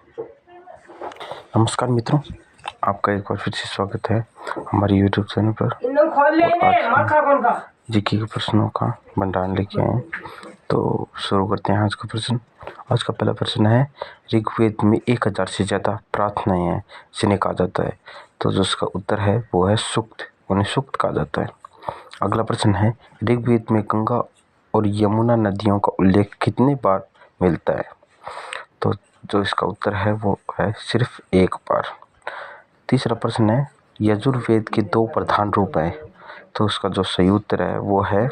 नमस्कार मित्रों, आपका एक बार फिर से स्वागत है हमारे यूट्यूब चैनल पर। आज जीके के प्रश्नों का भंडारण लेके आए। तो शुरू करते हैं आज का प्रश्न। आज का पहला प्रश्न है, ऋग्वेद में 1000 से ज़्यादा प्रार्थनाएं हैं जिन्हें कहा जाता है। तो जो उसका उत्तर है वो है सूक्त, उन्हें सूक्त कहा जाता है। अगला प्रश्न है, ऋग्वेद में गंगा और यमुना नदियों का उल्लेख कितनी बार मिलता है। तो जो इसका उत्तर है वो है सिर्फ एक बार। तीसरा प्रश्न है, यजुर्वेद के 2 प्रधान रूप हैं। तो उसका जो सही उत्तर है वो है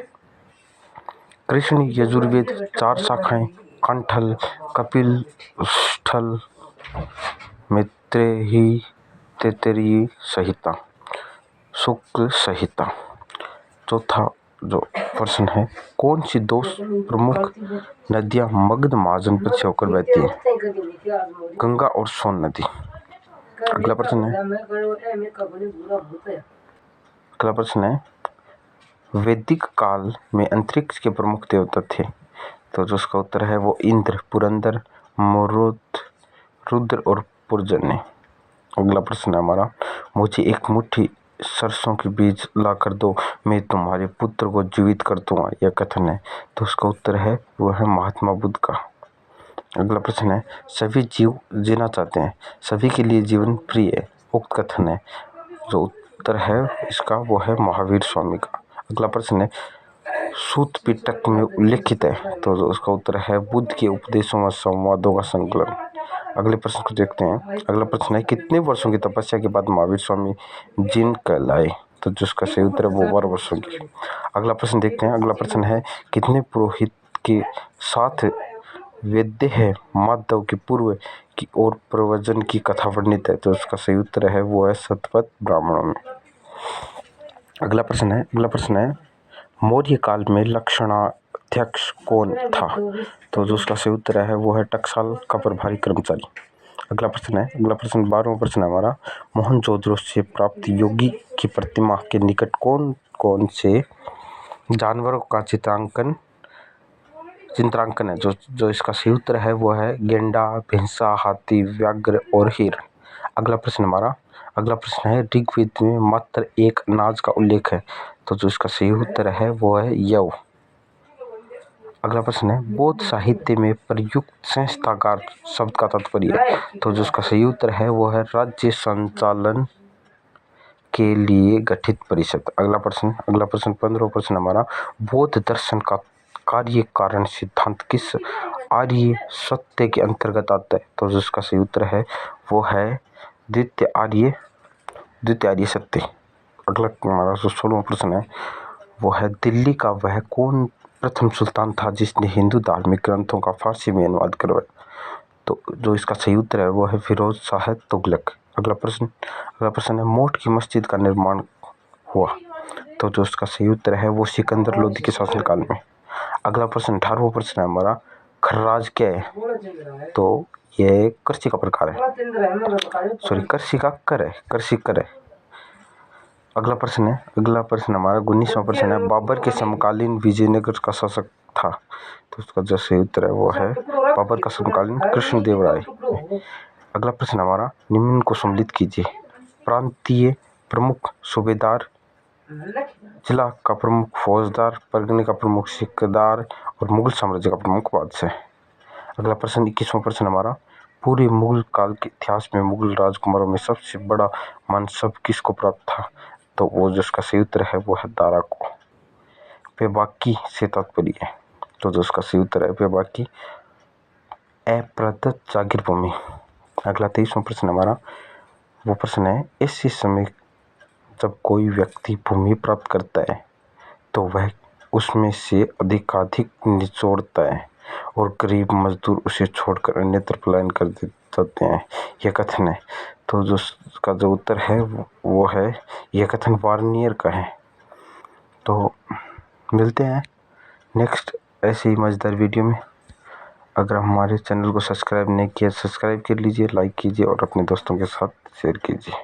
कृष्ण यजुर्वेद 4 शाखाएं, कंठल, कपिल स्थल, मैत्रेयी, तैत्तिरीय संहिता, शुक्ल संहिता। चौथा जो प्रश्न है, कौन सी 2 प्रमुख नदियां मगध महाजन पर से होकर बहती हैं। गंगा और सोन नदी। अगला प्रश्न है, वैदिक काल में अंतरिक्ष के प्रमुख देवता थे। तो जो उसका उत्तर है वो इंद्र, पुरंदर, मरुत, रुद्र और पुरजन्य। अगला प्रश्न है हमारा, मुझे एक मुट्ठी सरसों के बीज ला कर दो, मैं तुम्हारे पुत्र को जीवित कर दूंगा, यह कथन है। तो उसका उत्तर है वो है महात्मा बुद्ध का। अगला प्रश्न है, सभी जीव जीना चाहते हैं, सभी के लिए जीवन प्रिय है, उक्त कथन है। जो उत्तर है इसका वो है महावीर स्वामी का। अगला प्रश्न है, सूत पिटक में उल्लेखित है। तो जो उसका उत्तर है बुद्ध के उपदेशों व संवादों का संकलन। अगले प्रश्न को देखते हैं। अगला प्रश्न है, कितने वर्षों की तपस्या के बाद महावीर स्वामी जिन कहलाए। तो जिसका सही उत्तर है वो 12 वर्षों की। अगला प्रश्न देखते हैं। अगला प्रश्न है, कितने पुरोहित के साथ वैद्य है माधव के पूर्व की और प्रवचन की कथा वर्णित है। तो उसका सही उत्तर है वो है शतपथ ब्राह्मणों में। अगला प्रश्न है, मौर्य काल में लक्षणाध्यक्ष कौन था। तो जो उसका सही उत्तर है वो है टकसाल का प्रभारी कर्मचारी। अगला प्रश्न 12वां प्रश्न है हमारा, मोहनजोदड़ो से प्राप्त योगी की प्रतिमा के निकट कौन कौन से जानवरों का चित्रांकन है। जो इसका सही उत्तर है वो है गेंडा, भैंसा, हाथी, व्याघ्र और हिरण। अगला प्रश्न है, ऋग्वेद में मात्र एक अनाज का उल्लेख है। तो जो इसका सही उत्तर है वो है यव। अगला प्रश्न है, बौद्ध साहित्य में प्रयुक्त संस्थागार शब्द का तात्पर्य है। तो जो इसका सही उत्तर है वो है राज्य संचालन के लिए गठित परिषद। अगला प्रश्न 15वां प्रश्न हमारा, बौद्ध दर्शन का कार्य कारण सिद्धांत किस आर्य सत्य के अंतर्गत आता है। तो जिसका सही उत्तर है वो है द्वितीय आर्य सत्य। अगला हमारा जो 16वां प्रश्न है वो है, दिल्ली का वह कौन प्रथम सुल्तान था जिसने हिंदू धार्मिक ग्रंथों का फारसी में अनुवाद करवाया। तो जो इसका सही उत्तर है वो है फिरोज शाह तुगलक। अगला प्रश्न है, मोट की मस्जिद का निर्माण हुआ। तो जो इसका सही उत्तर है वो सिकंदर लोदी के शासनकाल में। अगला प्रश्न 18वां प्रश्न है हमारा, खर्राज क्या है। तो ये कृषि का प्रकार है, कृषि का कर है। अगला प्रश्न हमारा 19वां प्रश्न है, बाबर के समकालीन विजयनगर का शासक था। तो उसका जो सही उत्तर है वो है बाबर का समकालीन कृष्णदेव राय। अगला प्रश्न हमारा, निम्न को सम्मिलित कीजिए। प्रांतीय प्रमुख सूबेदार, जिला का प्रमुख फौजदार, परगने का प्रमुख सिकदार और मुगल साम्राज्य का प्रमुख बादशाह। अगला प्रश्न 21वां प्रश्न हमारा, पूरे मुगल काल के इतिहास में मुगल राजकुमारों में सबसे बड़ा मनसब किसको प्राप्त था। तो वो जिसका सही उत्तर है वो है दारा को। बेबाकी से तात्पर्य है। तो जो उसका सही उत्तर है बेबाकी अप्रदत्त जागीर भूमि। अगला 23वां प्रश्न हमारा, वो प्रश्न है, ऐसे समय जब कोई व्यक्ति भूमि प्राप्त करता है तो वह उसमें से अधिकाधिक निचोड़ता है और गरीब मजदूर उसे छोड़कर अन्यत्र पलायन कर देते हैं, यह कथन है। तो जो उसका जो उत्तर है वो है यह कथन वार्नियर का है। तो मिलते हैं नेक्स्ट ऐसे ही मज़ेदार वीडियो में। अगर हमारे चैनल को सब्सक्राइब नहीं किया, सब्सक्राइब कर लीजिए, लाइक कीजिए और अपने दोस्तों के साथ शेयर कीजिए।